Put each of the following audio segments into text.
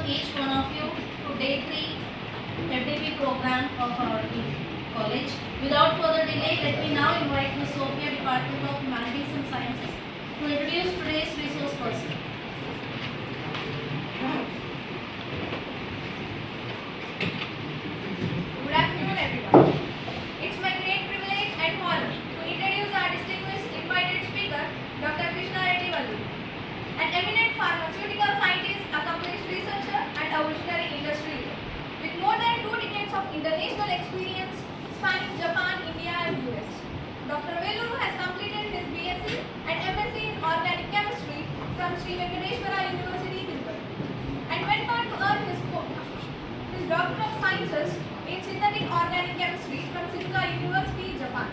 each one of you to day 3 FDP program of our college. Without further delay, let me now invite Ms. Sophia, Department of Humanities and Sciences, to introduce today's resource person. Good afternoon, everyone. It's my great privilege and honor to introduce our distinguished invited speaker, Dr. Krishna Reddy Vallu, an eminent pharmaceutical scientist, accomplished researcher, and a visionary industry leader. With more than 2 decades of international experience spanning Japan, India, and US, Dr. Vallu has completed his BSc and MSc in Organic Chemistry from Sri Venkateswara University, Tirupati, and went on to earn his Doctor of Sciences in Synthetic Organic Chemistry from Shizuoka University, Japan.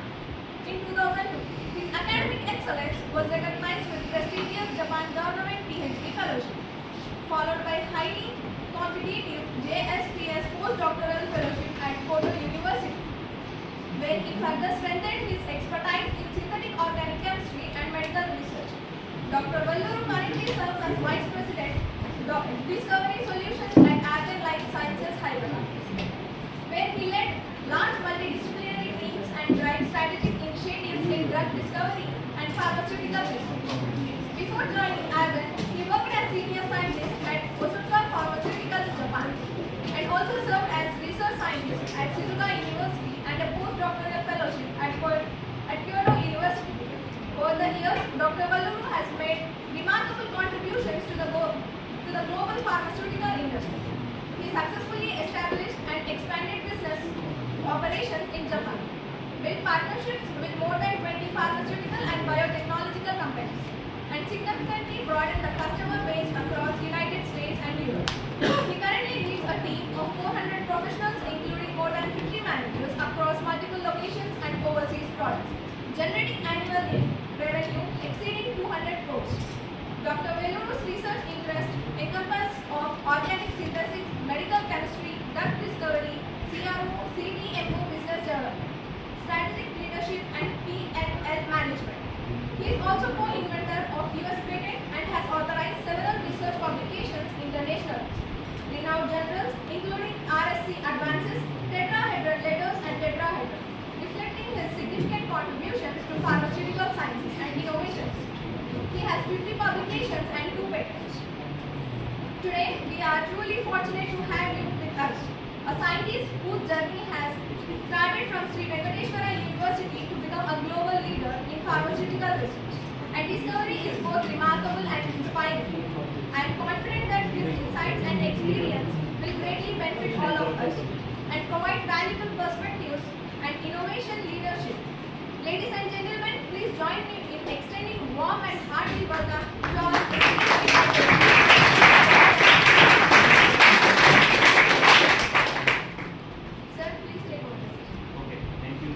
In 2002, his academic excellence was recognized with prestigious Japan Government PhD Fellowship, followed by highly competitive JSPS Postdoctoral Fellowship at Kyoto University, where he further strengthened his expertise in synthetic organic chemistry and medical research. Dr. Vallu currently serves as Vice President, Discovery Solutions at AICTE Life Sciences, Hyderabad, where he led large multidisciplinary teams and drive strategic initiatives in drug discovery and pharmaceutical research. Before joining AICTE, he worked as senior scientist at Otsuka Pharmaceutical, Japan, and also served as research scientist at Shizuoka University and a postdoctoral fellowship at Kyoto University. Over the years, Dr. Vallu has made remarkable contributions to the global pharmaceutical industry. He successfully established and expanded business operations in Japan, built partnerships with more than 20 pharmaceutical and biotechnological companies, and significantly broadened the customer base across United States and Europe. He currently leads a team of 400 professionals, including more than 50 managers across multiple locations and overseas products, generating annual revenue exceeding 200 crores. Dr. Vallu's research interests encompass of organic synthesis, medical chemistry, drug discovery, CRO, CDMO business development, strategic leadership, and P&L management. He is also co-inventor of US patent and has authorized several research publications internationally. Renowned journals including RSC Advances, Tetrahedral Letters, and Tetrahedral, reflecting his significant contributions to pharmaceutical sciences and innovations. He has 50 publications and 2 patents. Today, we are truly fortunate to have you with us, a scientist whose journey has started from Sri Venkateswara University to become a global leader in pharmaceutical research. And discovery is both remarkable and inspiring. I am confident that his insights and experience will greatly benefit all of us and provide valuable perspectives and innovation leadership. Ladies and gentlemen, please join me in extending warm and hearty welcome to our Sir, please take over the session. Okay, thank you.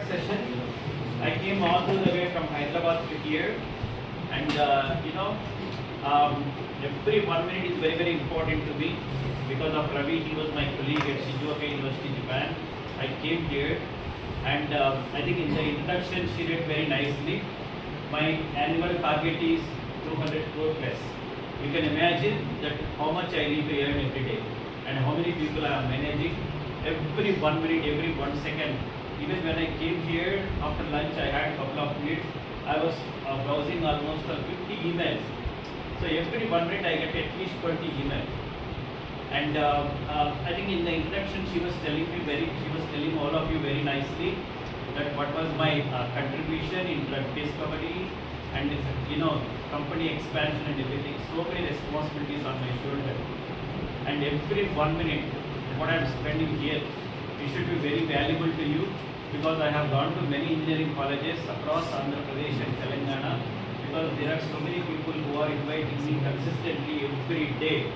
Session. I came all the way from Hyderabad to here, and every 1 minute is very, very important to me because of Ravi. He was my colleague at Shizuoka University, Japan. I came here, and I think in the introduction she did very nicely. My annual target is 200 crore plus. You can imagine that how much I need to earn every day, and how many people I am managing. Every 1 minute, every 1 second. Even when I came here after lunch, I had a couple of minutes. I was browsing almost 50 emails. So every 1 minute I get at least 20 emails. And I think in the introduction she was telling all of you very nicely that what was my contribution in drug discovery and company expansion and everything. So many responsibilities on my shoulder. And every 1 minute what I am spending here, it should be very valuable to you, because I have gone to many engineering colleges across Andhra Pradesh there are so many people who are inviting me consistently every day.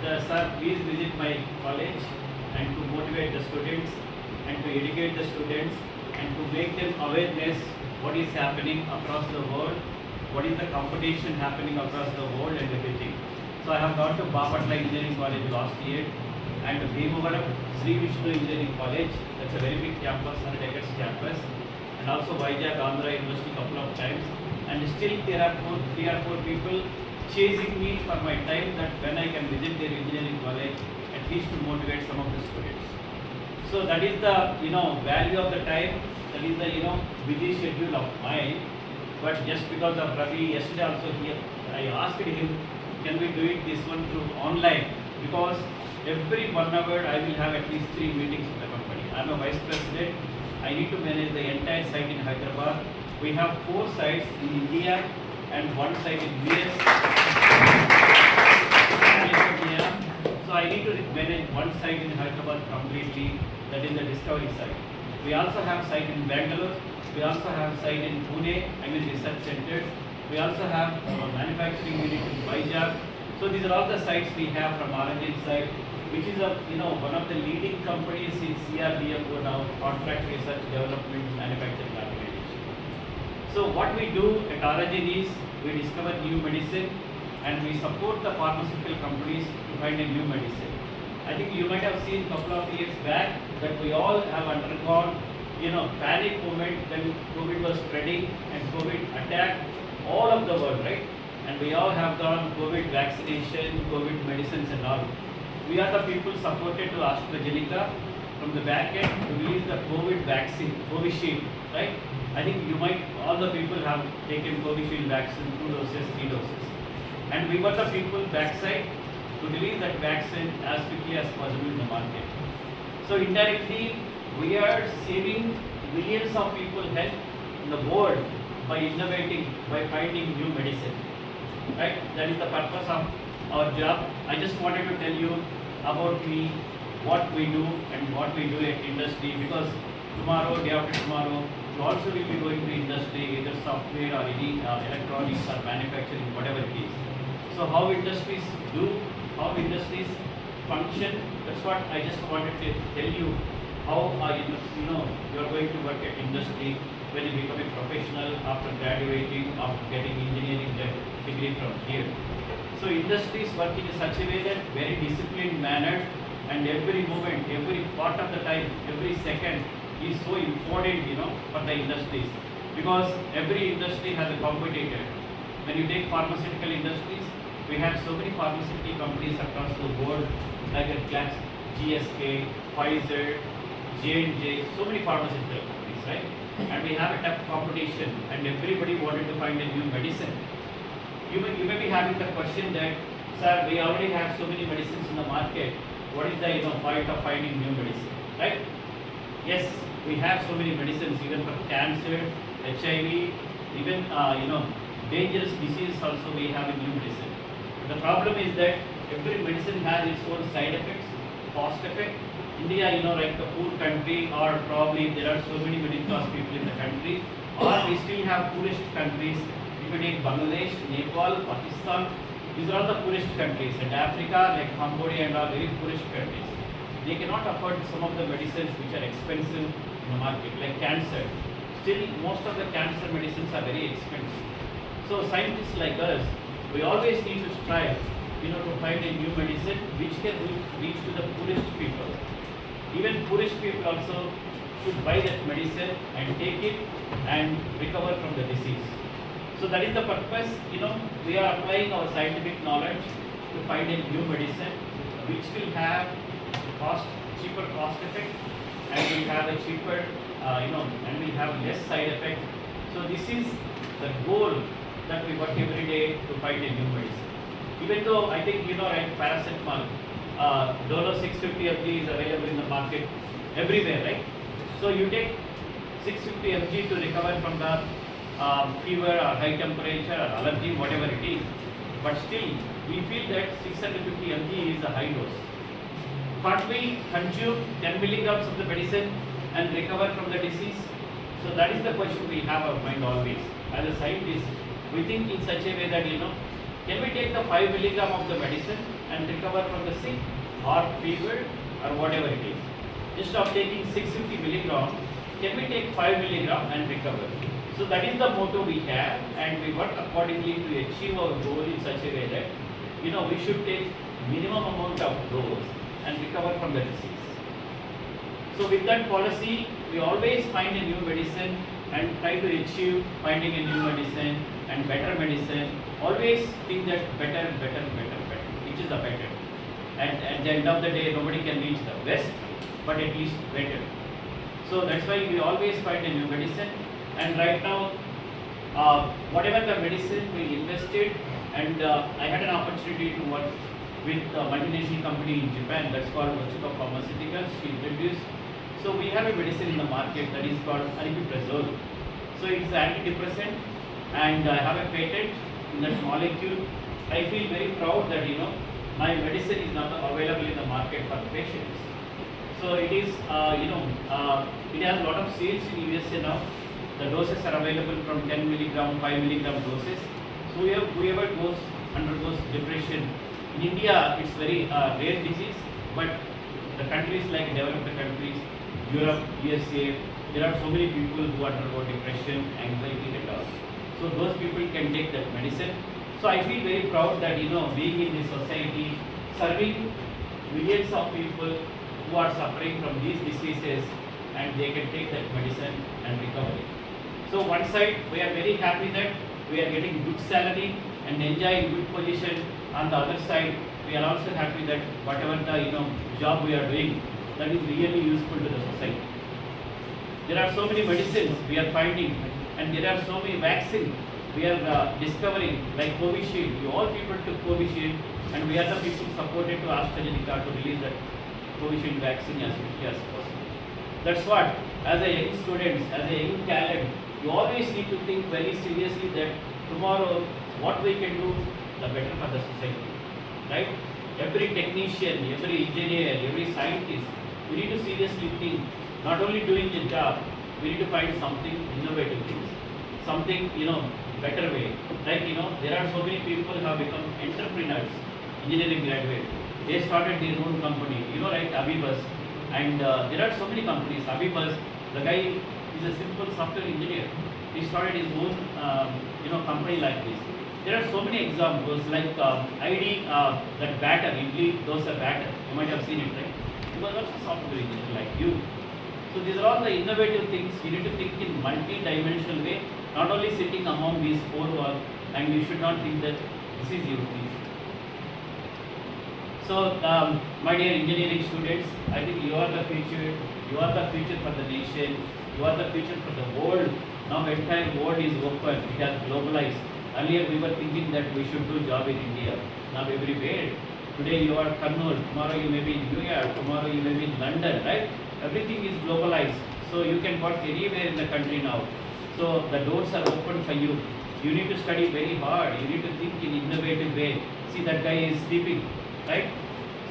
Sir, please visit my college and to motivate the students and to educate the students and to make them awareness what is happening across the world, what is the competition happening across the world and everything. So I have gone to Bapatla Engineering College last year and Bhimavaram Sri Vishnu Engineering College. That's a very big campus, 100 acres campus. And also Vizag Andhra University couple of times. And still there are 3 or 4 people chasing me for my time that when I can visit their engineering college, at least to motivate some of the students. So that is the value of the time. That is the busy schedule of mine. But just because of Ravi, yesterday also here, I asked him, can we do it this one through online? Because every 1 hour I will have at least 3 meetings with the company. I am a vice president. I need to manage the entire site in Hyderabad. We have 4 sites in India and 1 site in US. So I need to manage 1 site in Hyderabad completely, that is the discovery site. We also have site in Bangalore. We also have site in Pune, research centers. We also have manufacturing unit in Vizag. So these are all the sites we have from R&D side, which is one of the leading companies in CRDMO now, contract research development manufacturing organization. So what we do at Origin is we discover new medicine and we support the pharmaceutical companies to find a new medicine. I think you might have seen a couple of years back that we all have undergone panic moment when COVID was spreading and COVID attacked all of the world, right? And we all have done COVID vaccination, COVID medicines and all. We are the people supported to AstraZeneca from the back end to release the COVID vaccine, Covishield, right? I think all the people have taken Covishield vaccine, 2 doses, 3 doses. And we were the people backside to release that vaccine as quickly as possible in the market. So indirectly, we are saving millions of people's health in the world by innovating, by finding new medicine. Right? That is the purpose of our job. I just wanted to tell you about me, what we do and what we do at industry, because tomorrow, day after tomorrow, you also will be going to industry, either software or any electronics or manufacturing, whatever it is. So how industries do, how industries function, that's what I just wanted to tell you. How you are going to work at industry when you become a professional after graduating, after getting engineering degree from here. So industries work in such a way that very disciplined manner, and every moment, every part of the time, every second is so important for the industries, because every industry has a competitor. When you take pharmaceutical industries, we have so many pharmaceutical companies across the world, like a class GSK, Pfizer, J&J, so many pharmaceutical companies, right? And we have a tough competition, and everybody wanted to find a new medicine. You may be having the question that, sir, we already have so many medicines in the market. What is the point of finding new medicine, right? Yes, we have so many medicines even for cancer, HIV, even dangerous diseases also we have a new medicine. But the problem is that every medicine has its own side effects, cost effect. India, like a poor country, or probably there are so many middle class people in the country, or we still have poorest countries. If you take Bangladesh, Nepal, Pakistan, these are all the poorest countries, and Africa, like Cambodia and all, very poorest countries. They cannot afford some of the medicines which are expensive in the market, like cancer. Still, most of the cancer medicines are very expensive. So scientists like us, we always need to strive, to find a new medicine which can reach to the poorest people. Even poorest people also should buy that medicine and take it and recover from the disease. So that is the purpose, we are applying our scientific knowledge to find a new medicine which will have cheaper cost effect, and will have a cheaper, and will have less side effect. So this is the goal that we work every day to find a new medicine. Even though I think, like paracetamol, Dolo 650 mg is available in the market everywhere, right? So you take 650 mg to recover from the fever or high temperature or allergy, whatever it is. But still, we feel that 650 mg is a high dose. Can't we consume 10 milligrams of the medicine and recover from the disease? So that is the question we have in mind always. As a scientist, we think in such a way that, can we take the 5 milligram of the medicine and recover from the sick or fever or whatever it is? Instead of taking 650 milligram, can we take 5 milligram and recover? So that is the motto we have, and we work accordingly to achieve our goal in such a way that, we should take minimum amount of dose and recover from the disease. So with that policy, we always find a new medicine and try to achieve finding a new medicine and better medicine. Always think that better, which is the better. And at the end of the day, nobody can reach the best, but at least better. So that's why we always find a new medicine. And right now, whatever the medicine we invested, and I had an opportunity to work with a multinational company in Japan that's called Otsuka Pharmaceuticals. She introduced. So we have a medicine in the market that is called aripiprazole. So it's an antidepressant, and I have a patent in that molecule. I feel very proud that my medicine is now available in the market for patients. So it is it has a lot of sales in USA now. The doses are available from 10 milligram, 5 milligram doses. So whoever undergoes depression, in India it's very rare disease, but the countries like developed countries, Europe, USA, there are so many people who undergo depression, anxiety and all. So those people can take that medicine. So I feel very proud that being in this society, serving millions of people who are suffering from these diseases, and they can take that medicine and recover it. So one side we are very happy that we are getting good salary and enjoying good position. On the other side, we are also happy that whatever the job we are doing, that is really useful to the society. There are so many medicines we are finding, and there are so many vaccines we are discovering, like Covishield. We all people took Covishield, and we are the people supported to AstraZeneca to release that Covishield vaccine as quickly as possible. That's what, as a young student, as a young talent, you always need to think very seriously that tomorrow what we can do, the better for the society, right? Every technician, every engineer, every scientist, we need to seriously think, not only doing the job, we need to find something innovative things, something, better way. Like, there are so many people who have become entrepreneurs, engineering graduates. They started their own company, right, Abibus. And there are so many companies. Abibus, the guy is a simple software engineer. He started his own, company like this. There are so many examples like ID, that batter, idli, dosa batter. You might have seen it, right? He was also a software engineer like you. So these are all the innovative things. You need to think in multi-dimensional way, not only sitting among these four walls, and you should not think that this is your piece. So, my dear engineering students, I think you are the future. You are the future for the nation. You are the future for the world. Now the entire world is open. It has globalized. Earlier we were thinking that we should do job in India. Now everywhere. Today you are Kurnool. Tomorrow you may be in New York. Tomorrow you may be in London. Right? Everything is globalized. So you can work anywhere in the country now. So the doors are open for you. You need to study very hard. You need to think in innovative way. See, that guy is sleeping. Right?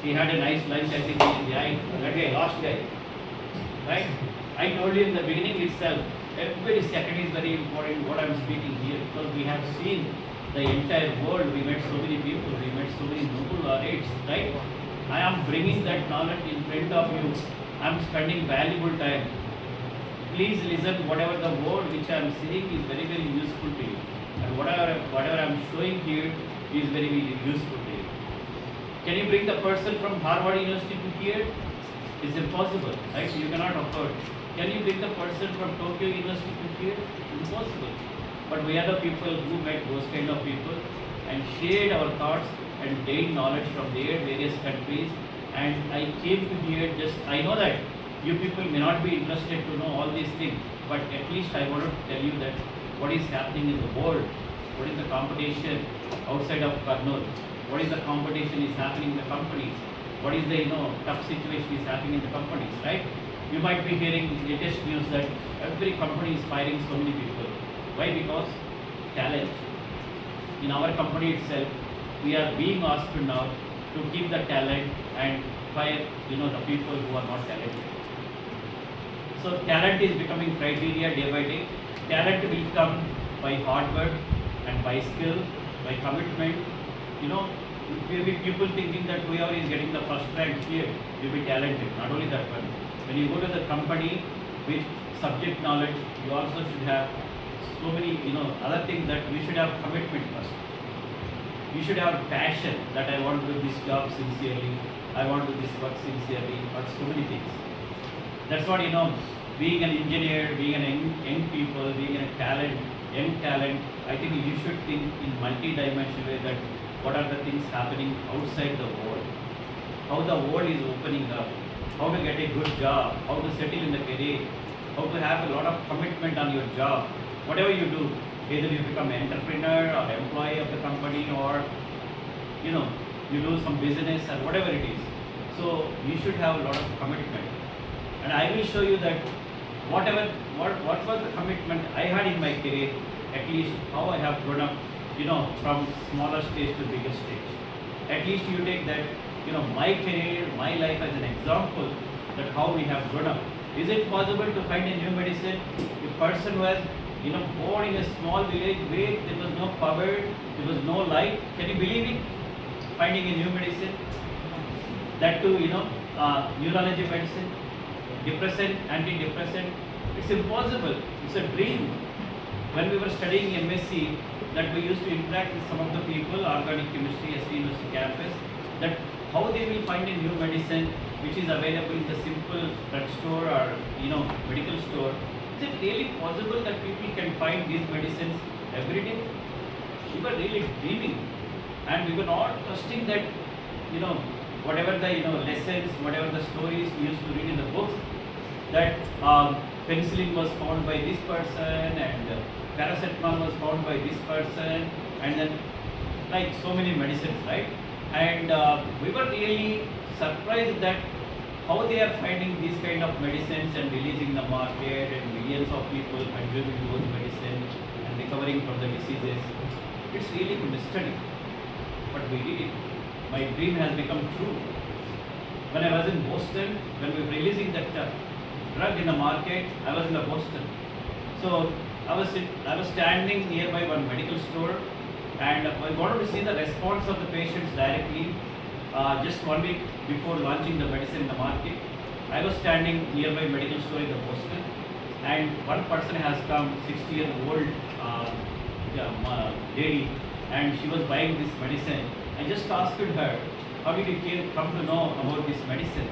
He had a nice lunch, I think, in the eye. That guy, last guy. Right? I told you in the beginning itself, every second is very important what I am speaking here, because we have seen the entire world. We met so many people, we met so many noble laureates, right? I am bringing that knowledge in front of you. I am spending valuable time. Please listen, whatever the word which I am saying is very, very useful to you. And whatever I am showing here is very, very useful to you. Can you bring the person from Harvard University to here? It's impossible, right? You cannot afford. Can you bring the person from Tokyo University to here? Impossible. But we are the people who met those kind of people and shared our thoughts and gained knowledge from their various countries. And I came to here just, I know that you people may not be interested to know all these things, but at least I want to tell you that what is happening in the world, what is the competition outside of Kurnool, what is the competition is happening in the companies, what is the tough situation is happening in the companies, right? You might be hearing latest news that every company is firing so many people. Why? Because talent. In our company itself, we are being asked now to keep the talent and fire the people who are not talented. So talent is becoming criteria day by day. Talent will come by hard work, and by skill, by commitment. You know, maybe people thinking that whoever is getting the first rank here will be talented. Not only that one. When you go to the company with subject knowledge, you also should have so many, other things that we should have commitment first. You should have passion that I want to do this job sincerely, I want to do this work sincerely, or so many things. That's what, being an engineer, being an young people, being a young talent, I think you should think in multi-dimensional way that what are the things happening outside the world, how the world is opening up, how to get a good job, how to settle in the career, how to have a lot of commitment on your job. Whatever you do, either you become an entrepreneur or employee of the company, or you do some business or whatever it is. So you should have a lot of commitment. And I will show you that what was the commitment I had in my career, at least how I have grown up, from smaller stage to bigger stage. At least you take that, my career, my life as an example that how we have grown up. Is it possible to find a new medicine? If person was, born in a small village where there was no power, there was no light, can you believe it? Finding a new medicine? That too, neurology medicine, depressant, antidepressant. It's impossible. It's a dream. When we were studying MSc, that we used to interact with some of the people, organic chemistry, ST University campus, that how they will find a new medicine which is available in the simple drugstore or medical store. Is it really possible that people can find these medicines every day? We were really dreaming, and we were not trusting that whatever the lessons, whatever the stories we used to read in the books, that penicillin was found by this person and paracetamol was found by this person, and then like so many medicines, right? And we were really surprised that how they are finding these kind of medicines and releasing the market, and millions of people consuming those medicines and recovering from the diseases. It's really a mystery, but we did it. My dream has become true. When I was in Boston, when we were releasing that drug in the market, I was in the Boston. So I was standing nearby one medical store, and I wanted to see the response of the patients directly. Just 1 week before launching the medicine in the market, I was standing nearby medical store in the Boston, and one person has come, 60-year-old lady, and she was buying this medicine. I just asked her, how did you come to know about this medicine?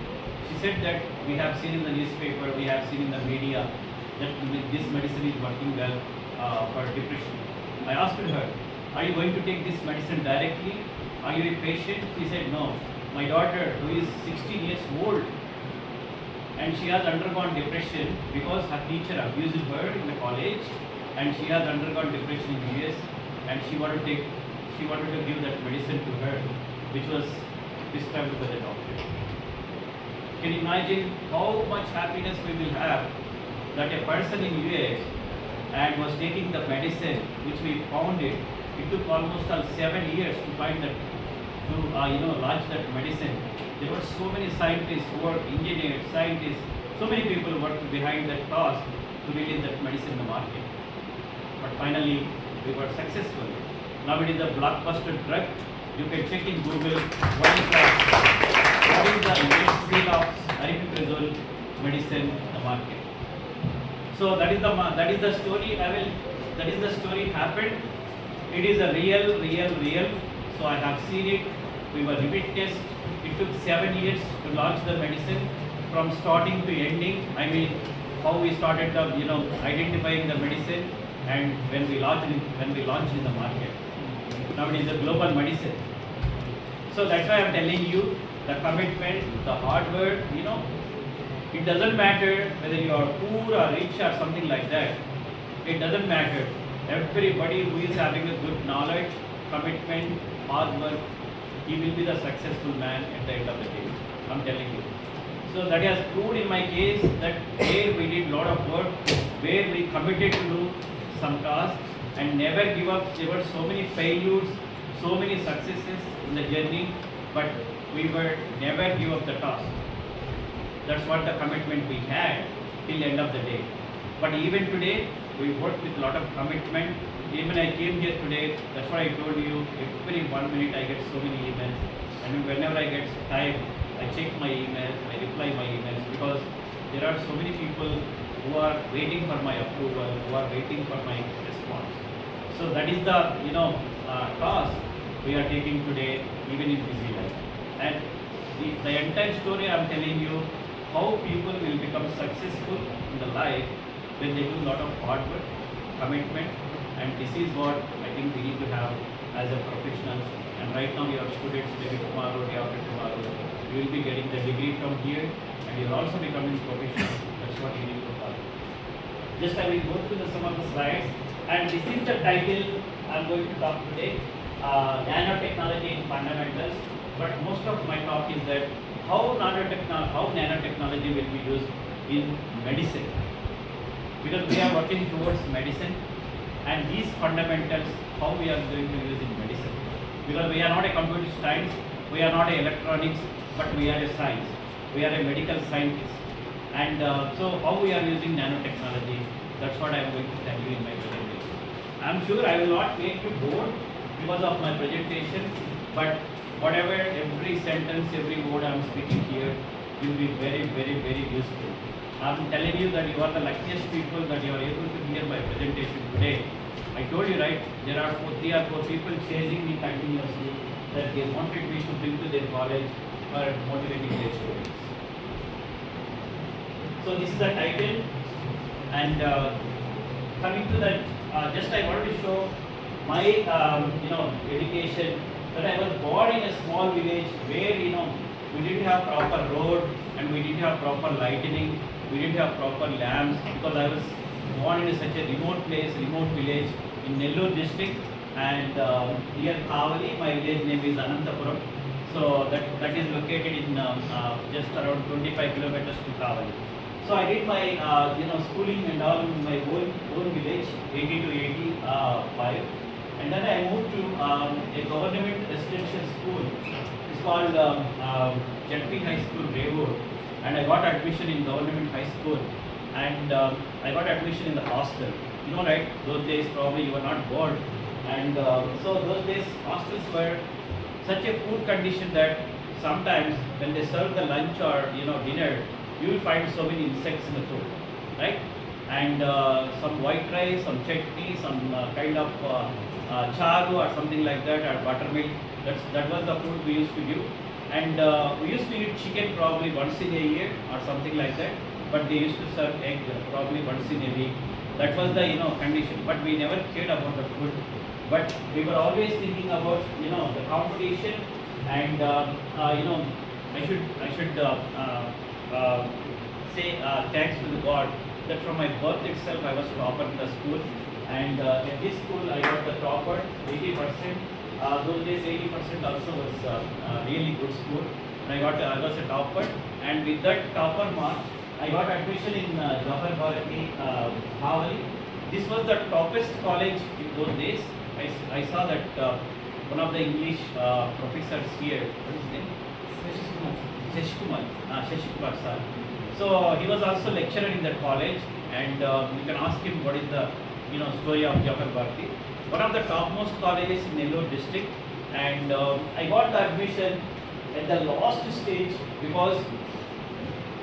She said that we have seen in the newspaper, we have seen in the media that this medicine is working well for depression. I asked her, are you going to take this medicine directly? Are you a patient? She said, no. My daughter, who is 16 years old, and she has undergone depression because her teacher abused her in the college, and she has undergone depression in US, and she wanted to give that medicine to her, which was prescribed by the doctor. Can you imagine how much happiness we will have that a person in US and was taking the medicine which we found it. It took almost 7 years to find that, to launch that medicine. There were so many scientists, engineers, scientists, so many people worked behind that cause to release that medicine in the market. But finally, we were successful. Now it is a blockbuster drug. You can check in Google what is the next sale of aripiprazole medicine in the market. So that is the story. That is the story happened. It is a real. So I have seen it. We were repeat test. It took 7 years to launch the medicine from starting to ending. I mean, how we started the identifying the medicine, and when we launched in the market. Now it is a global medicine. So that's why I am telling you the commitment, the hard work. It doesn't matter whether you are poor or rich or something like that. It doesn't matter. Everybody who is having a good knowledge, commitment, hard work, he will be the successful man at the end of the day. I'm telling you. So that has proved in my case that where we did lot of work, where we committed to do some tasks and never give up. There were so many failures, so many successes in the journey, but we were never give up the task. That's what the commitment we had till the end of the day. But even today, We work with a lot of commitment. Even I came here today, that's what I told you, every 1 minute I get so many emails. And whenever I get time, I check my emails, I reply my emails, because there are so many people who are waiting for my approval, who are waiting for my response. So that is the task we are taking today, even in busy life. And the entire story I am telling you how people will become successful in the life when they do a lot of hard work, commitment, and this is what I think we need to have as a professionals. And right now your students, maybe tomorrow, day after tomorrow, you will be getting the degree from here, and you will also becoming professional. That's what you need to follow. Just I will go through some of the slides, and this is the title I am going to talk today, nanotechnology in fundamentals. But most of my talk is that how nanotechnology will be used in medicine, because we are working towards medicine, and these fundamentals how we are going to use in medicine, because we are not a computer science, we are not a electronics, but we are a science, we are a medical scientist. And so how we are using nanotechnology, that's what I am going to tell you in my presentation. I am sure I will not make you bored because of my presentation, but whatever, every sentence, every word I am speaking here will be very, very, very useful. I am telling you that you are the luckiest people that you are able to hear my presentation today. I told you, right, there are 3 or 4 people chasing me continuously that they wanted me to bring to their college or motivating their students. So this is the title, and coming to that, just I wanted to show my education, that I was born in a small village where we didn't have proper road, and we didn't have proper lighting, we didn't have proper lamps, because I was born in such a remote place, remote village in Nellore district, and near Kavali. My village name is Anantapuram. So that is located in just around 25 kilometers to Kavali. So I did my schooling and all in my own village, 80 to 85, and then I moved to a government residential school. It's called ZP High School, Revur, and I got admission in government high school, and I got admission in the hostel. You know, right? Those days probably you were not bored, and so those days hostels were such a poor condition that sometimes when they serve the lunch or dinner, you will find so many insects in the food, right? And some white rice, some chutney, some kind of charu or something like that, or buttermilk. That was the food we used to give. And we used to eat chicken probably once in a year or something like that. But they used to serve egg probably once in a week. That was the condition. But we never cared about the food. But we were always thinking about the competition, and I should say thanks to the God that from my birth itself I was topper in the school, and at this school I got the topper, 80%. Those days 80% also was really good school, and I was a topper, and with that topper mark I got admission in Jawahar Bharati, Kavali. This was the toppest college in those days. I saw that one of the English professors here, what is his name? Shashikumar sir. So he was also lecturer in that college, and you can ask him what is the story of Jawahar Bharati. One of the topmost colleges in Nellore district, and I got the admission at the last stage, because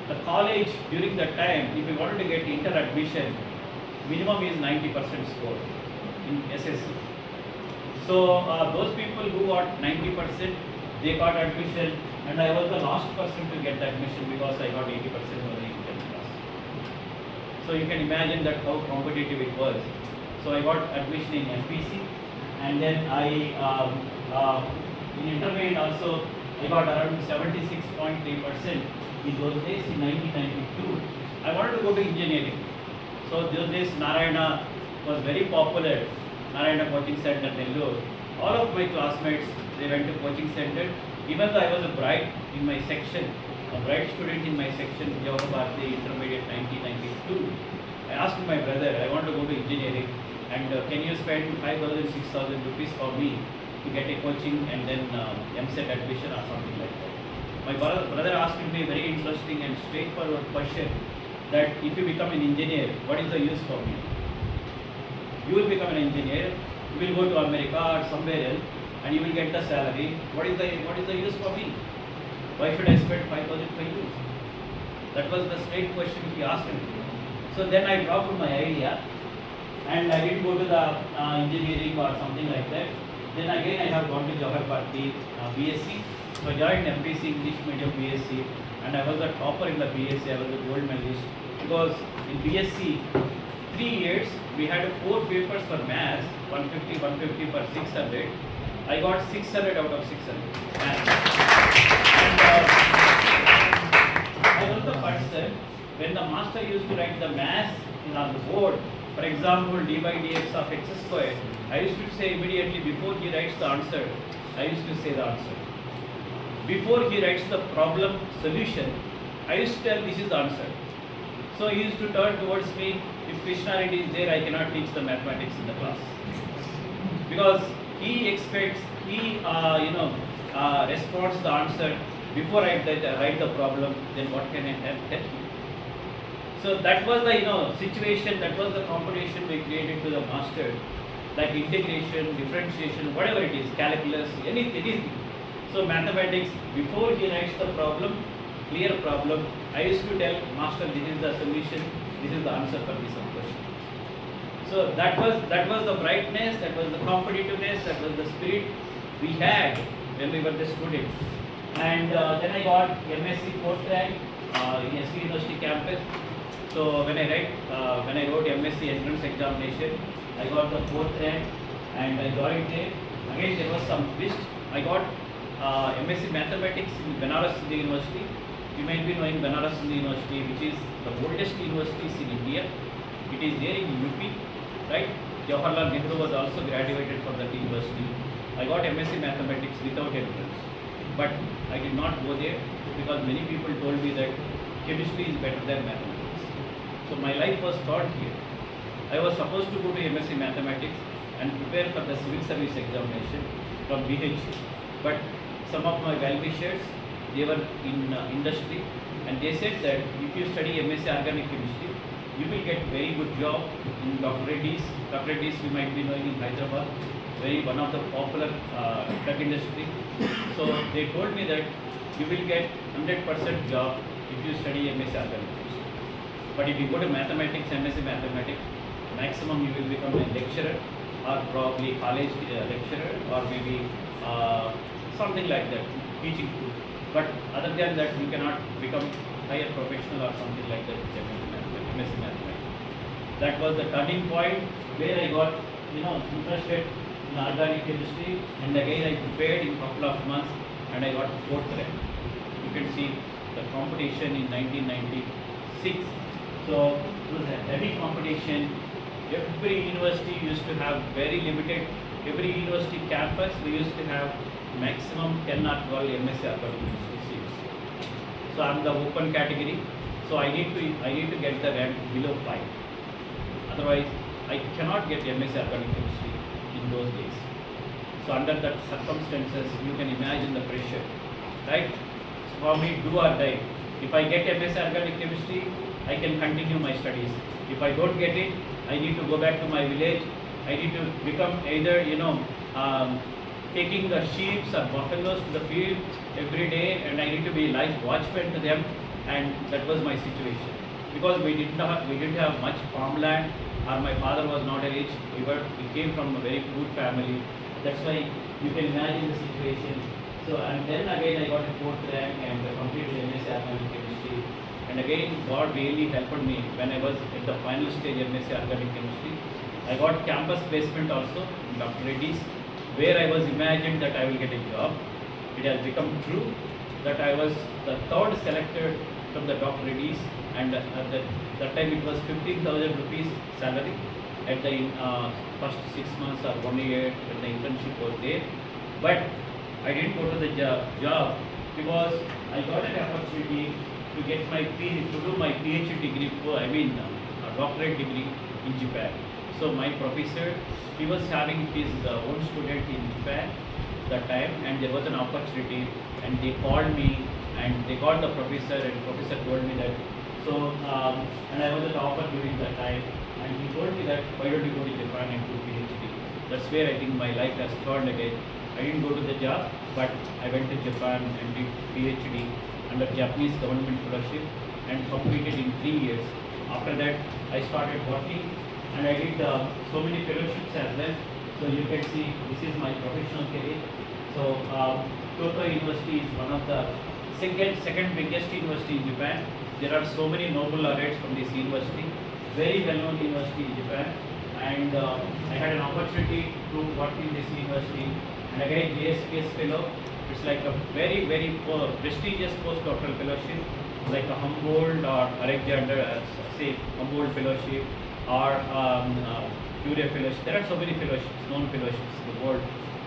the college during that time, if you wanted to get inter admission, minimum is 90% score in SSC. So those people who got 90%, they got admission, and I was the last person to get the admission because I got 80% only in 10th class. So you can imagine that how competitive it was. So I got admission in MPC, and then in intermediate also I got around 76.3% in those days in 1992. I wanted to go to engineering. So those days Narayana was very popular, Narayana coaching center Nellore. All of my classmates, they went to coaching center. Even though I was a bright in my section, a bright student in my section, Jawahar Bharati intermediate 1992, I asked my brother, I want to go to engineering, and can you spend 5,000, 6,000 rupees for me to get a coaching and then MSET admission or something like that. My brother asked me a very interesting and straightforward question, that if you become an engineer, what is the use for me? you will become an engineer, you will go to America or somewhere else, and you will get the salary. What is the use for me? Why should I spend 5,000 for you? That was the straight question he asked me. So then I dropped my idea, and I didn't go to the engineering or something like that. Then again I have gone to Jawaharlal BSc. So I joined MPC English Medium BSc, and I was the topper in the BSc. I was the gold medalist because in BSc 3 years we had 4 papers for maths, 150 per 600. I got 600 out of 600 maths. And I was the person when the master used to write the maths on the board. For example, d by dx of x square, I used to say immediately before he writes the answer, I used to say the answer. Before he writes the problem solution, I used to tell this is the answer. So he used to turn towards me, if Krishna Reddy is there, I cannot teach the mathematics in the class. Because he expects, he responds the answer before I write the problem, then what can I tell you? So that was the situation, that was the competition we created to the master, like integration, differentiation, whatever it is, calculus, anything. So mathematics, before he writes the problem, clear problem, I used to tell master this is the solution, this is the answer for this question. So that was the brightness, that was the competitiveness, that was the spirit we had when we were the students. And then I got MSc 4th rank in SC University campus. So when I wrote MSc entrance examination, I got the 4th rank and I joined there. Again there was some twist. I got MSc mathematics in Banaras Hindu University. You might be knowing Banaras Hindu University, which is the oldest university in India. It is there in UP, right? Jawaharlal Nehru was also graduated from that university. I got MSc mathematics without entrance, but I did not go there because many people told me that chemistry is better than mathematics. So my life was taught here. I was supposed to go to MSc mathematics and prepare for the civil service examination from BHU, but some of my well-wishers, they were in industry, and they said that if you study MSc organic chemistry, you will get very good job in Dr. Reddy's. Dr. Reddy's you might be knowing in Hyderabad, one of the popular drug industry. So they told me that you will get 100% job if you study MSc organic chemistry. But if you go to mathematics, MSc mathematics, maximum you will become a lecturer or probably college lecturer or maybe something like that, teaching. But other than that, you cannot become higher professional or something like that with MSc mathematics. That was the turning point where I got interested in organic chemistry, and again I prepared in a couple of months and I got 4th rank. You can see the competition in 1996. So it was a heavy competition. Every university used to have very limited, every university campus we used to have maximum 10 or 12 MSc organic chemistry seats. So I am the open category. So I need to get the rank below 5. Otherwise I cannot get MSc organic chemistry in those days. So under that circumstances, you can imagine the pressure, right? So for me, do or die. If I get MSc organic chemistry, I can continue my studies. If I don't get it, I need to go back to my village. I need to become either taking the sheep or buffaloes to the field every day, and I need to be like watchman to them. And that was my situation because we didn't have much farmland, or my father was not rich. We came from a very good family. That's why you can imagine the situation. So and then again I got a 4th rank and completed MSc organic chemistry. And again God really helped me when I was at the final stage MSc organic chemistry. I got campus placement also in Dr. Reddy's, where I was imagined that I will get a job. It has become true that I was the 3rd selected from the Dr. Reddy's, and at that time it was 15,000 rupees salary at the first 6 months or 1 year when the internship was there. But I didn't go to the job because I got an opportunity to get to do my PhD degree, a doctorate degree in Japan. So my professor, he was having his own student in Japan that time, and there was an opportunity, and they called me and they called the professor, and the professor told me that So, and I was a topper during that time, and he told me that why don't you go to Japan and do PhD? That's where I think my life has turned again. I didn't go to the job, but I went to Japan and did PhD under Japanese government fellowship and completed in 3 years. After that, I started working and I did so many fellowships as well. So you can see this is my professional career. So Kyoto University is one of the second biggest university in Japan. There are so many Nobel laureates from this university, very well-known university in Japan. And I had an opportunity to work in this university. And again, JSPS fellow. It's like a very, very prestigious postdoctoral fellowship, like a Humboldt or Alexander, say Humboldt fellowship or Curie fellowship. There are so many fellowships, known fellowships in the world.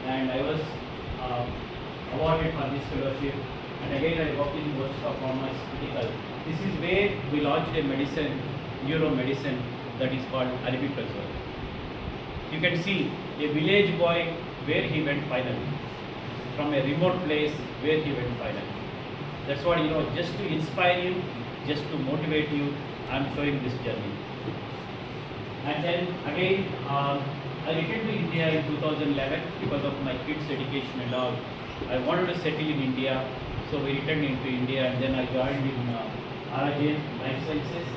And I was awarded for this fellowship. And again, I worked in University of Pharmaceutical. This is where we launched a medicine, neuromedicine, that is called aripiprazole. You can see a village boy where he went finally, from a remote place where he went finally. That's what, just to inspire you, just to motivate you, I am showing this journey. And then again, I returned to India in 2011 because of my kids' education and all. I wanted to settle in India, so we returned into India, and then I joined in RJ Life Sciences.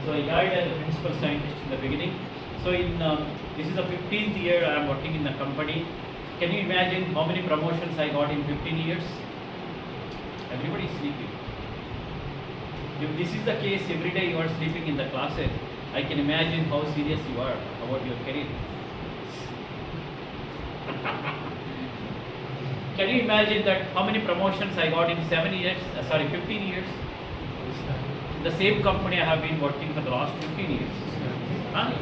So I joined as a principal scientist in the beginning. So in this is the 15th year I am working in the company. Can you imagine how many promotions I got in 15 years? Everybody is sleeping. If this is the case, every day you are sleeping in the classes, I can imagine how serious you are about your career. Can you imagine that how many promotions I got in 15 years? The same company I have been working for the last 15 years. Huh?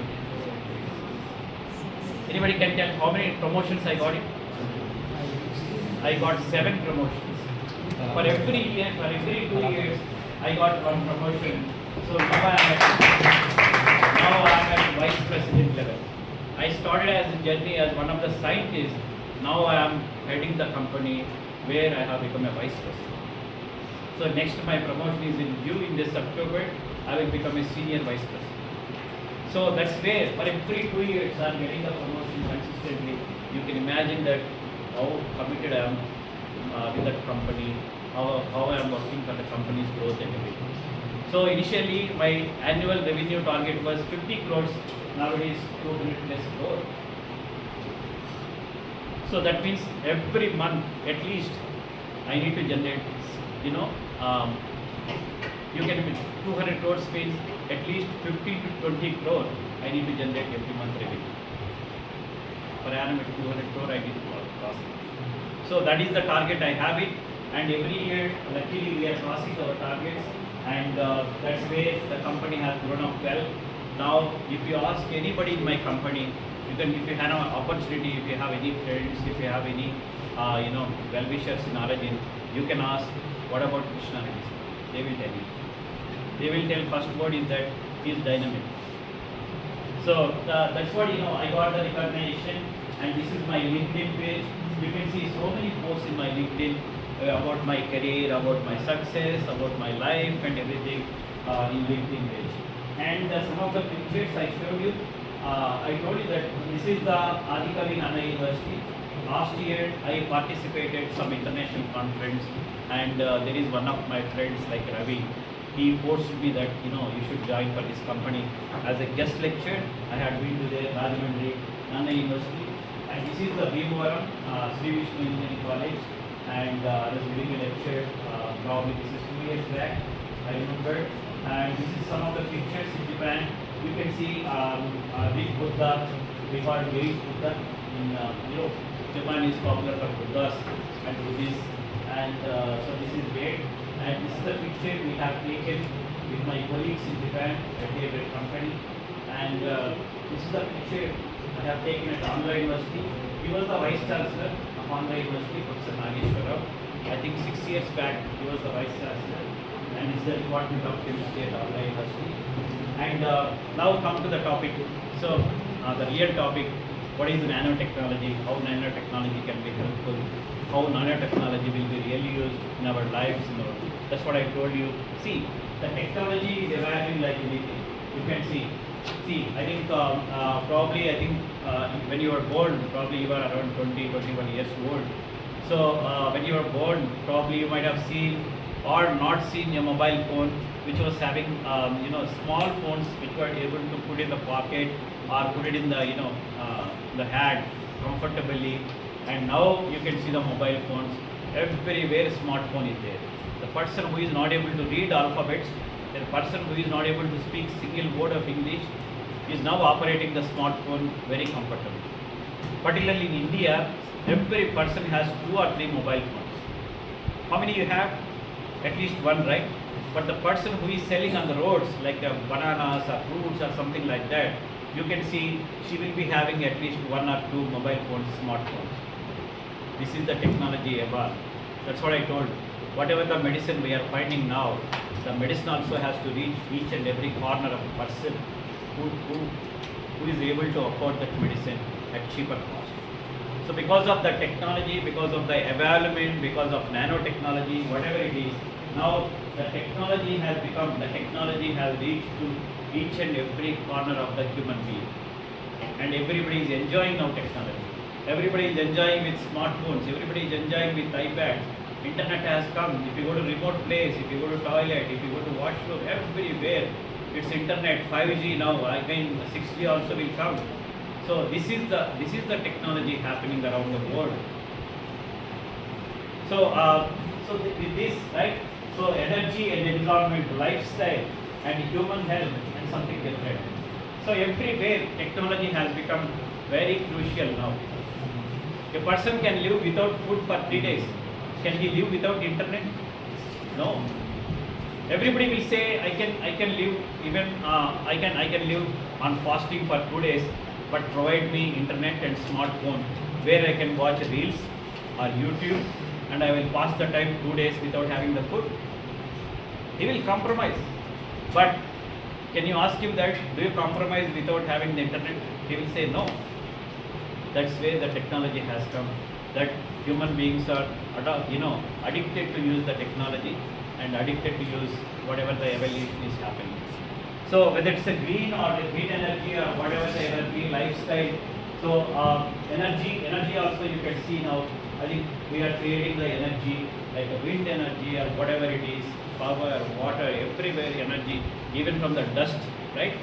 Anybody can tell how many promotions I got in? I got 7 promotions. For every year, for every 2 years, I got 1 promotion. So now I am at vice president level. I started as a journey as one of the scientists. Now I am heading the company where I have become a vice president. So next my promotion is in due in this October. I will become a senior vice president. So that's where for every 2 years I am getting the promotion consistently. You can imagine that how committed I am with that company, how I am working for the company's growth and everything. So initially my annual revenue target was 50 crores, nowadays 200 plus crore. So that means every month at least I need to generate, you can 200 crores means at least 15 to 20 crore I need to generate every month revenue. Per annum at 200 crore I need to cross it. So that is the target I have it, and every year luckily we are crossing our targets, and that's where the company has grown up well. Now if you ask anybody in my company, if you have an opportunity, if you have any friends, if you have any well-wishers in origin, you can ask, what about Krishna Reddy? They will tell you. They will tell first word is that he is dynamic. So that's what I got the recognition, and this is my LinkedIn page. You can see so many posts in my LinkedIn about my career, about my success, about my life and everything in LinkedIn page. And some of the pictures I showed you, I told you that this is the article in Anna University. Last year I participated some international conference, and there is one of my friends like Ravi. He forced me that you should join for this company as a guest lecturer. I had been to the Rajahmundry, Anna University, and this is the Bhimavaram Sri Vishnu Engineering College, and I was giving a lecture. Probably this is 2 years back, I remember. And this is some of the pictures in Japan. You can see big Buddha. We call big Buddha in Europe. Japan is popular for Buddhas and Buddhists, and so this is great. And this is the picture we have taken with my colleagues in Japan at their company. And this is the picture I have taken at Andhra University. He was the vice chancellor of Andhra University, Professor Nageshwar Rao. I think 6 years back he was the vice chancellor, and is the department of chemistry at Andhra University. And now come to the topic. So the real topic. what is nanotechnology, how nanotechnology can be helpful, how nanotechnology will be really used in our lives. That's what I told you. See, the technology is evolving like anything. You can see. See, I think when you were born, probably you were around 20, 21 years old. So when you were born, probably you might have seen or not seen a mobile phone which was having small phones which were able to put in the pocket or put it in the hand comfortably. And now you can see the mobile phones. Everywhere smartphone is there. The person who is not able to read alphabets, the person who is not able to speak single word of English is now operating the smartphone very comfortably. Particularly in India, every person has 2 or 3 mobile phones. How many you have? At least one, right? But the person who is selling on the roads, like bananas or fruits or something like that, you can see she will be having at least 1 or 2 mobile phones, smartphones. This is the technology evolved. That's what I told. Whatever the medicine we are finding now, the medicine also has to reach each and every corner of the person who is able to afford that medicine at cheaper cost. So because of the technology, because of the development, because of nanotechnology, whatever it is, now the technology has reached to each and every corner of the human being. And everybody is enjoying now technology. Everybody is enjoying with smartphones, everybody is enjoying with iPads. Internet has come. If you go to remote place, if you go to toilet, if you go to washroom, everywhere it's internet. 5G now, again 6G also will come. So this is the technology happening around the world. So with this, right? So energy and environment, lifestyle and human health and something different. So everywhere technology has become very crucial now. A person can live without food for 3 days. Can he live without internet? No. Everybody will say I can live even I can live on fasting for 2 days, but provide me internet and smartphone where I can watch reels or YouTube and I will pass the time 2 days without having the food. He will compromise. But can you ask him that, do you compromise without having the internet? He will say no. That's where the technology has come. That human beings are addicted to use the technology and addicted to use whatever the evolution is happening. So whether it's a green or a green energy or whatever the energy lifestyle. So energy also you can see now. I think we are creating the energy like a wind energy or whatever it is, power, water, everywhere energy, even from the dust, right?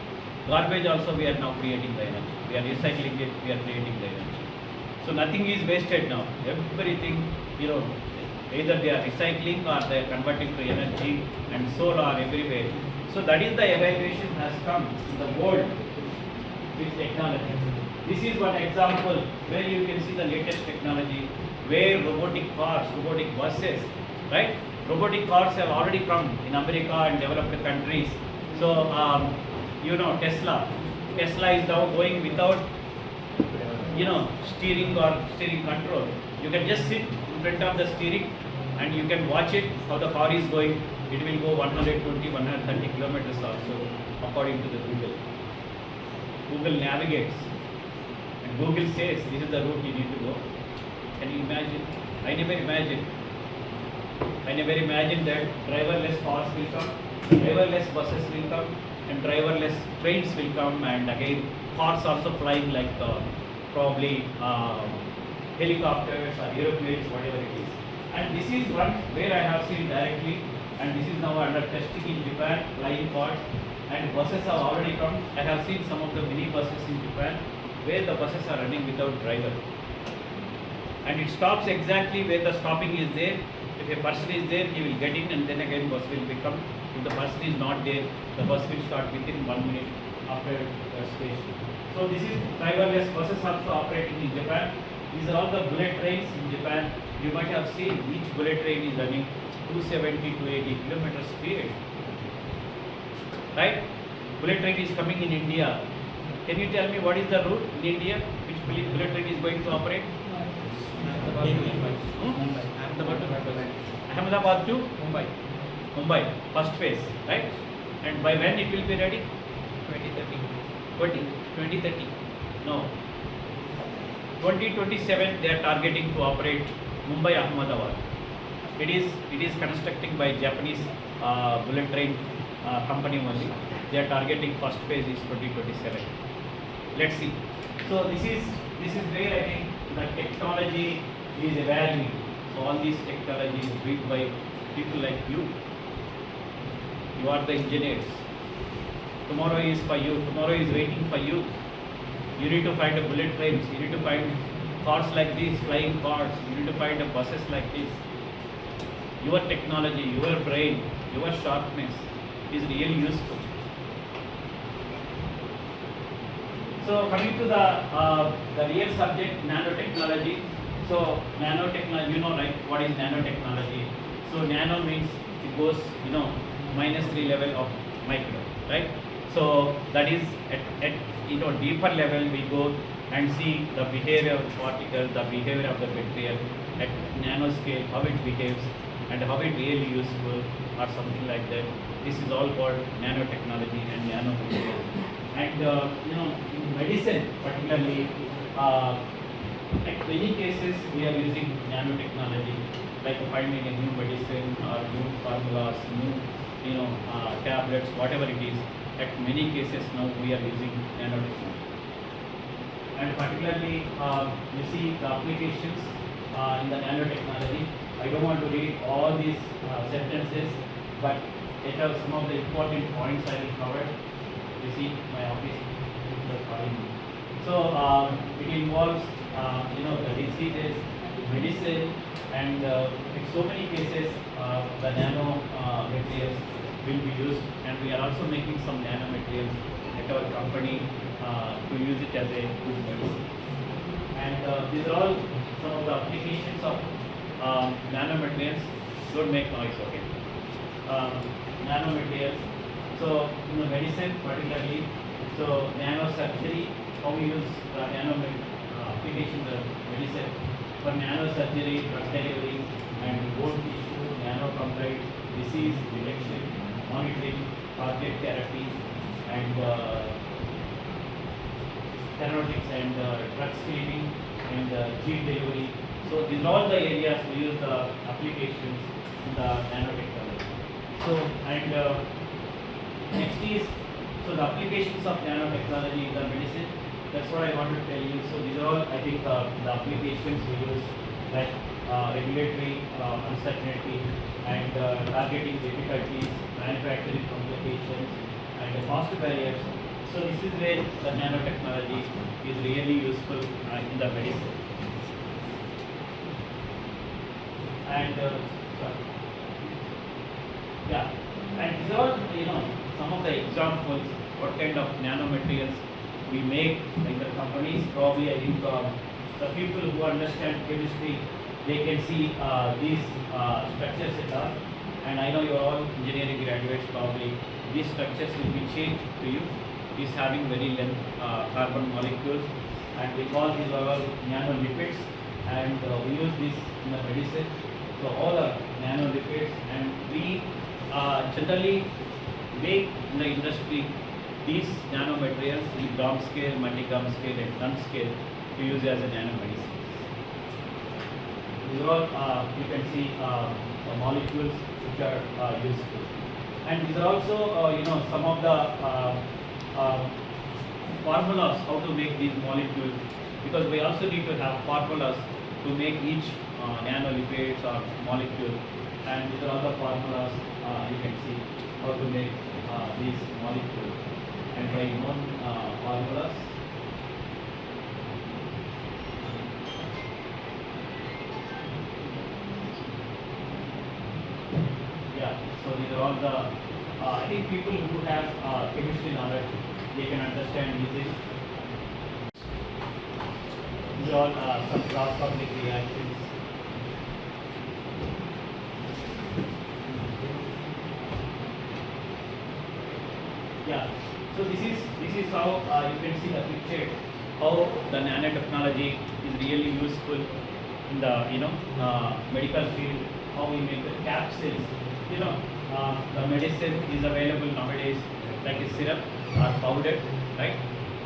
Garbage also we are now creating the energy. We are recycling it, we are creating the energy. So nothing is wasted now. Everything, either they are recycling or they are converting to energy and solar everywhere. So that is the evaluation has come in the world with technology. This is one example where you can see the latest technology, where robotic cars, robotic buses, right? Robotic cars have already come in America and developed countries. So Tesla is now going without steering or steering control. You can just sit in front of the steering and you can watch it how the car is going. It will go 120, 130 kilometers also according to the Google. Google navigates and Google says this is the route you need to go. Can you imagine? I never imagined that driverless cars will come, driverless buses will come, and driverless trains will come, and again cars also flying like probably helicopters or aeroplanes, whatever it is. And this is one where I have seen directly, and this is now under testing in Japan, flying cars, and buses have already come. I have seen some of the mini buses in Japan where the buses are running without driver. And it stops exactly where the stopping is there. If a person is there, he will get in and then again bus will become. If the person is not there, the bus will start within 1 minute after station. So this is driverless buses also operating in Japan. These are all the bullet trains in Japan. You might have seen each bullet train is running 270 to 80 kilometers speed. Right? Bullet train is coming in India. Can you tell me what is the route in India which bullet train is going to operate? Ahmedabad to Mumbai, first phase, right? And by when it will be ready? 2030. No. 2027 they are targeting to operate Mumbai Ahmedabad. It is constructing by Japanese bullet train company only. They are targeting first phase is 2027. Let's see. So this is where I think the technology is evolving. So all these technology is built by people like you. You are the engineers. Tomorrow is for you. Tomorrow is waiting for you. You need to find a bullet trains. You need to find cars like this, flying cars. You need to find a buses like this. Your technology, your brain, your sharpness is really useful. So coming to the real subject, nanotechnology. So nanotechnology, you know, right? What is nanotechnology? So nano means it goes, -3 level of micro, right? So that is at deeper level we go and see the behavior of particles, the behavior of the material at nanoscale, how it behaves and how it really useful or something like that. This is all called nanotechnology and nanomaterial. And in medicine particularly, at many cases we are using nanotechnology, like finding a new medicine or new formulas, new tablets, whatever it is. At many cases now we are using nanotechnology. And particularly you see the applications in the nanotechnology. I don't want to read all these sentences, but it are some of the important points I will cover. You see my office people are calling me. So it involves the diseases, medicine, and in so many cases the nano materials will be used, and we are also making some nanomaterials at our company to use it as a good medicine. And these are all some of the applications of nanomaterials. Don't make noise, okay? Nanomaterials. So in the medicine particularly, so nanosurgery, how we use nano applications of medicine for nanosurgery, drug delivery, and bone tissue, nanocomplete, disease detection, monitoring, target therapy, and theranostics and drug screening and gene delivery. So these are all the areas we use the applications in the nanotechnology. So and next is the applications of nanotechnology in the medicine. That's what I want to tell you. So these are all I think the applications we use, like regulatory uncertainty and targeting difficulties, manufacturing complications, and cost barriers. So this is where the nanotechnology is really useful in the medicine. And and these are some of the examples what kind of nanomaterials we make in the companies. Probably I think the people who understand chemistry, they can see these structures at all. And I know you are all engineering graduates, probably these structures will be changed to you. Is having very length carbon molecules, and we call these all nanolipids, and we use this in the medicine. So all are nanolipids, and we generally make in the industry these nanomaterials in gram scale, multi-gram scale, and ton scale to use as a nanomedicine. These are all you can see the molecules which are useful, and these are also some of the formulas how to make these molecules, because we also need to have formulas to make each nanolipids or molecule, and these are all the formulas you can see how to make these molecules, and by known formulas. So these are all the I think people who have chemistry knowledge, they can understand easily. These are all some cross-public reactions. So this is how you can see the picture how the nanotechnology is really useful in the medical field. How we make the capsules. The medicine is available nowadays like a syrup or powder, right?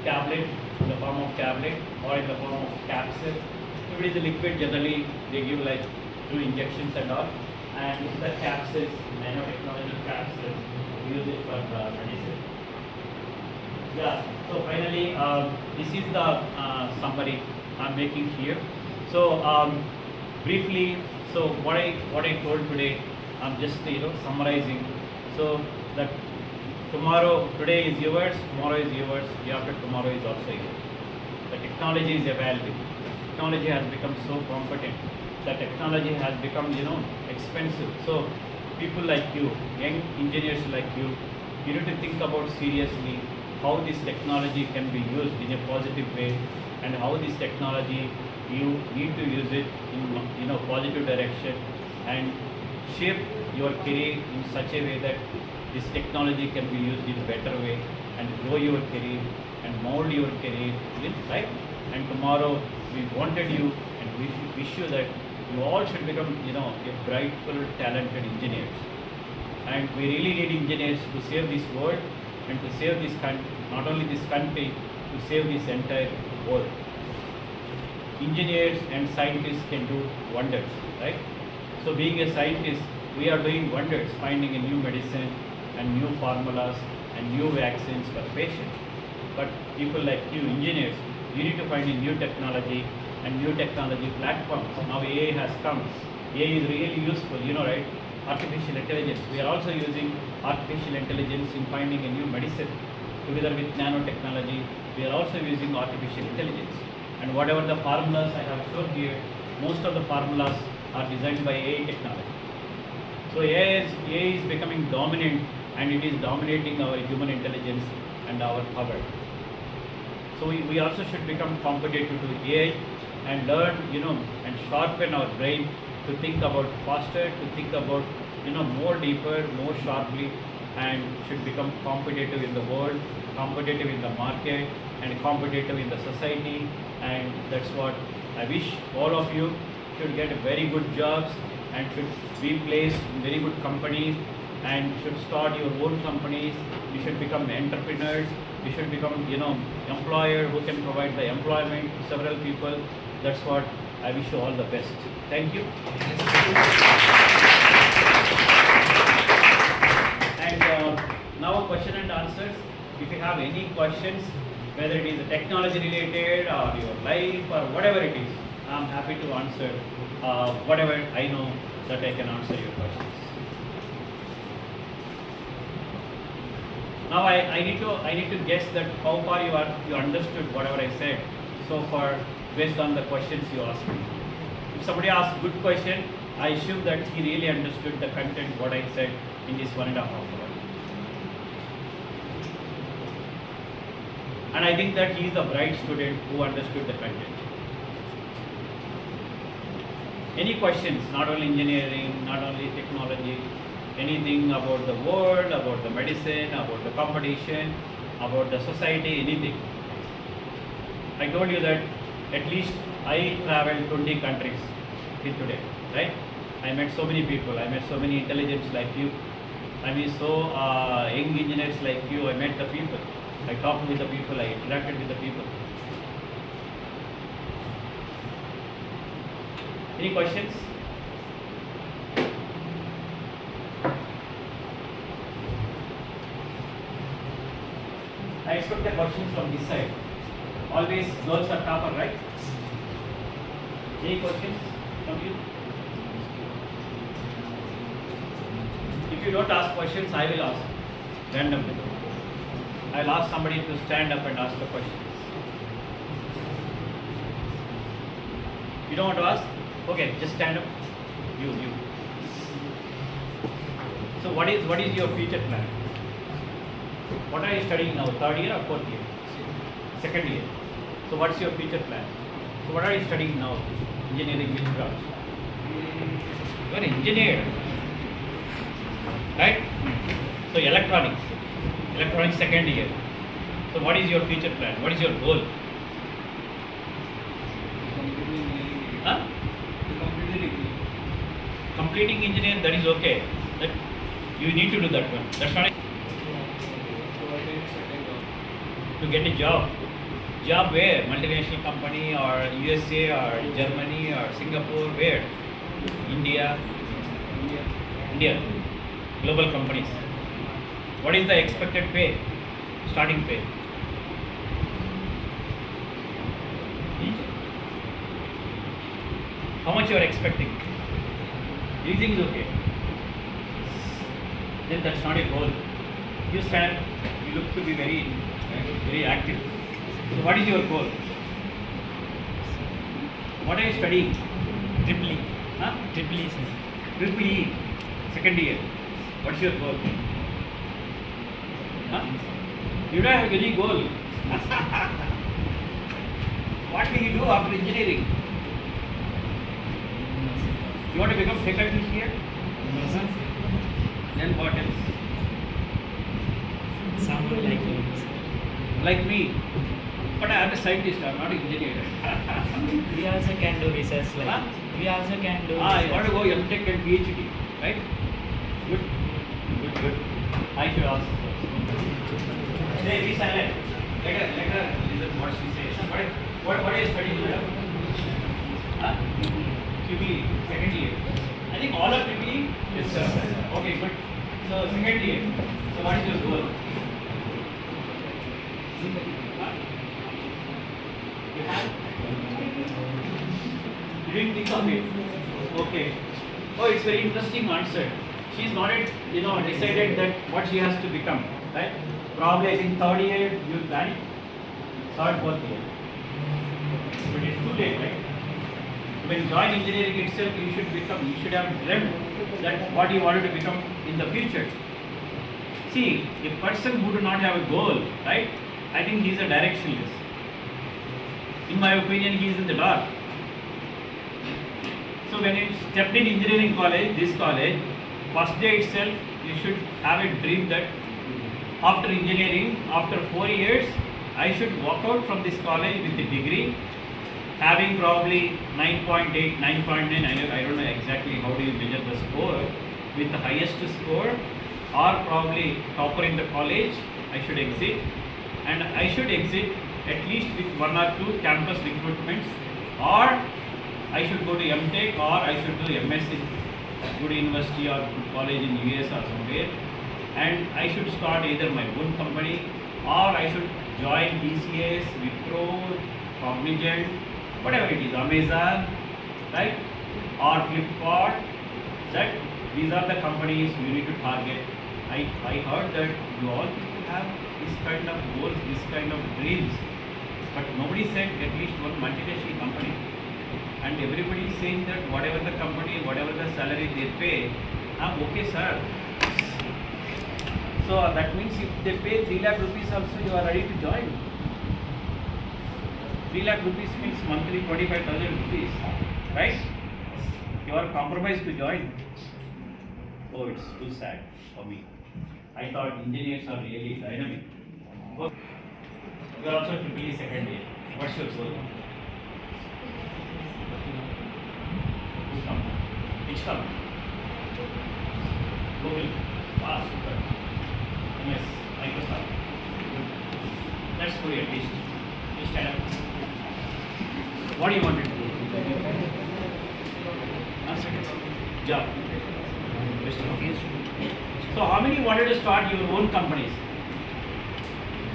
tablet, in the form of tablet or in the form of capsule. If it is a liquid, generally they give like through injections and all. And the capsules, nanotechnology capsules, we use it for medicine. Yeah, so finally, this is the summary I'm making here. So briefly, so what I told today, I'm just summarizing. So that today is yours, tomorrow is yours, day after tomorrow is also yours. The technology is evolving. Technology has become so competent. The technology has become expensive. So people like you, young engineers like you need to think about seriously how this technology can be used in a positive way, and how this technology you need to use it in positive direction and shape your career in such a way that this technology can be used in a better way and grow your career and mold your career with right. And tomorrow we wanted you and we wish you that you all should become a brightful, talented engineers. And we really need engineers to save this world and to save this country, not only this country, to save this entire world. Engineers and scientists can do wonders, right? So being a scientist, we are doing wonders, finding a new medicine and new formulas and new vaccines for patients. But people like you, engineers, you need to find a new technology and new technology platforms. Now AI has come. AI is really useful, right? Artificial intelligence. We are also using artificial intelligence in finding a new medicine. Together with nanotechnology, we are also using artificial intelligence. And whatever the formulas I have shown here, most of the formulas are designed by AI technology. So AI is becoming dominant, and it is dominating our human intelligence and our power. So we also should become competitive to AI and learn, and sharpen our brain to think about faster, to think about, more deeper, more sharply, and should become competitive in the world, competitive in the market, and competitive in the society. And that's what I wish all of you should get very good jobs and should be placed in very good companies and should start your own companies. You should become entrepreneurs. You should become, employer who can provide the employment to several people. That's what I wish you all the best. Thank you. And now question and answers. If you have any questions, whether it is technology related or your life or whatever it is, I'm happy to answer whatever I know that I can answer your questions. Now I need to guess that how far you understood whatever I said so far based on the questions you asked me. If somebody asks good question, I assume that he really understood the content what I said in this 1.5 hours. And I think that he is a bright student who understood the content. Any questions, not only engineering, not only technology, anything about the world, about the medicine, about the competition, about the society, anything. I told you that at least I traveled 20 countries till today, right? I met so many people, I met so many intelligents like you, I met so young engineers like you, I met the people, I talked with the people, I interacted with the people. Any questions? I expect the questions from this side. Always girls are topper, right? Any questions from you? If you don't ask questions, I will ask randomly. I will ask somebody to stand up and ask the questions. You don't want to ask? Okay, just stand up. You. So what is your future plan? What are you studying now? 3rd year or 4th year? 2nd year. So what's your future plan? So what are you studying now? Engineering, which branch? You are an engineer, right? So electronics 2nd year. So what is your future plan? What is your goal? Huh? Completing engineer, that is okay. That you need to do that one. That's not to get a job. Job where? Multinational company or USA or Germany or Singapore? Where? India. India. Global companies. What is the expected pay? Starting pay? How much you are expecting? Do you think is okay? Then that's not a goal. You stand, you look to be very active. So what is your goal? What are you studying? Triple E. Huh? Triple E, sir. Triple E, second year. What's your goal? Huh? You don't have any goal. What will you do after engineering? You want to become faculty here? No, sir. Then what else? Someone like you, sir. Like me. But I am a scientist, I am not an engineer. We also can do research like. Huh? We also can do. You research. want to go MTech and PhD, right? Good. Good. I should ask. Hey, be silent. Let her listen what she says. What are you studying here? Huh? PPE, second year. I think all are PPE? Yes, sir. Okay, good. So, second year. So, what is your goal? Huh? You have? You didn't think of it? Okay. Oh, it's very interesting answer. She's not yet, decided that what she has to become, right? Probably I think third year you plan it. Third, fourth year. But it's too late, right? When you join engineering itself, you should have dreamt that what you wanted to become in the future. See, a person who do not have a goal, right? I think he is a directionless. In my opinion, he is in the dark. So when you stepped in engineering college, this college, first day itself, you should have a dream that after engineering, after 4 years, I should walk out from this college with a degree, having probably 9.8, 9.9, I don't know exactly how do you measure the score, with the highest score, or probably topper in the college, I should exit. And I should exit at least with 1 or 2 campus recruitments, or I should go to MTech, or I should do MS in good university or good college in US or somewhere, and I should start either my own company, or I should join TCS, Wipro, Cognizant, whatever it is, Amazon, right, or Flipkart. That these are the companies you need to target. I heard that you all people have this kind of goals, this kind of dreams, but nobody said at least one multinational company. And everybody is saying that whatever the company, whatever the salary they pay, okay sir. So that means if they pay 3 lakh rupees also, you are ready to join. 3 lakh rupees means monthly 25,000 rupees, right? You are compromised to join. Oh, it's too sad for me. I thought engineers are really dynamic. You are also to be second year. What's your goal? Which company? Google. Super. MS. Microsoft. Good. That's good at least. You stand up. What do you want to do? Job. So how many wanted to start your own companies?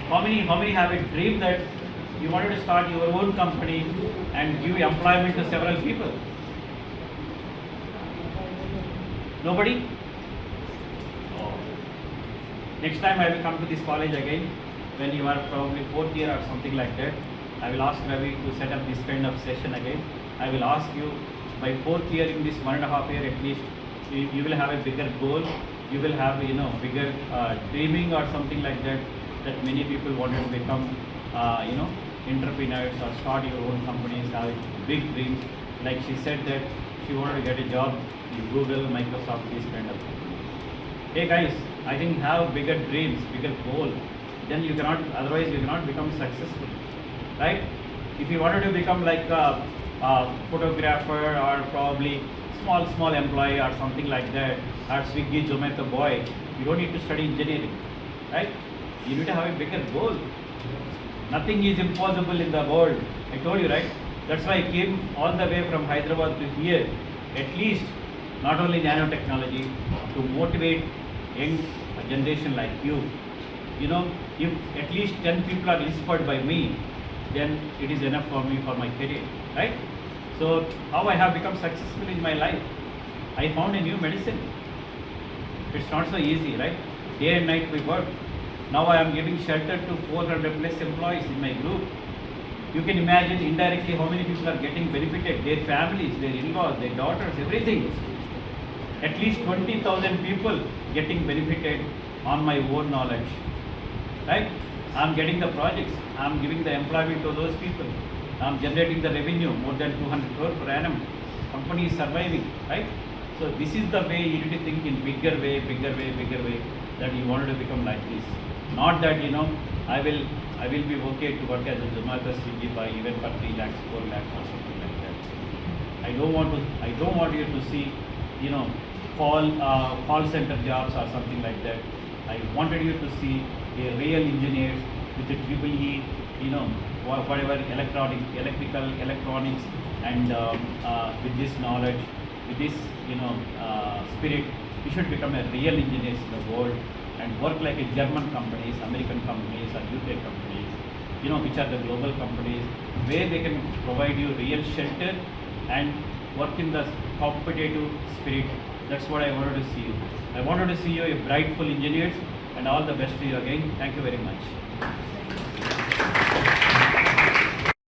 How many have a dream that you wanted to start your own company and give employment to several people? Nobody? Oh. Next time I will come to this college again when you are probably 4th year or something like that. I will ask Ravi to set up this kind of session again. I will ask you by 4th year, in this 1.5 year at least, you will have a bigger goal. You will have bigger dreaming or something like that. That many people wanted to become entrepreneurs or start your own companies, have big dreams. Like she said that she wanted to get a job in Google, Microsoft, this kind of thing. Hey guys, I think have bigger dreams, bigger goal. Then you cannot, otherwise you cannot become successful, right? If you wanted to become like a photographer or probably small employee or something like that, or Swiggy, Zomato boy, you don't need to study engineering, right? You need to have a bigger goal. Nothing is impossible in the world. I told you, right? That's why I came all the way from Hyderabad to here, at least not only nanotechnology, to motivate young generation like you. You know, if at least 10 people are inspired by me, then it is enough for me for my career, right? So how I have become successful in my life? I found a new medicine. It's not so easy, right? Day and night we work. Now I am giving shelter to 400 plus employees in my group. You can imagine indirectly how many people are getting benefited, their families, their in-laws, their daughters, everything. At least 20,000 people getting benefited on my own knowledge, right? I am getting the projects, I am giving the employment to those people, I am generating the revenue, more than 200 crore per annum. Company is surviving, right? So this is the way you need to think in bigger way, that you wanted to become like this. Not that, you know, I will be okay to work as a Zomato Swiggy by even for 3 lakhs, 4 lakhs or something like that. I don't want you to see, you know, call center jobs or something like that. I wanted you to see a real engineers with a EEE, you know, whatever electrical, electronics, and with this knowledge, with this, you know, spirit, you should become a real engineers in the world and work like a German companies, American companies, or UK companies, you know, which are the global companies, where they can provide you real shelter and work in the competitive spirit. That's what I wanted to see you. I wanted to see you a brightful engineers, and all the best to you again. Thank you very much.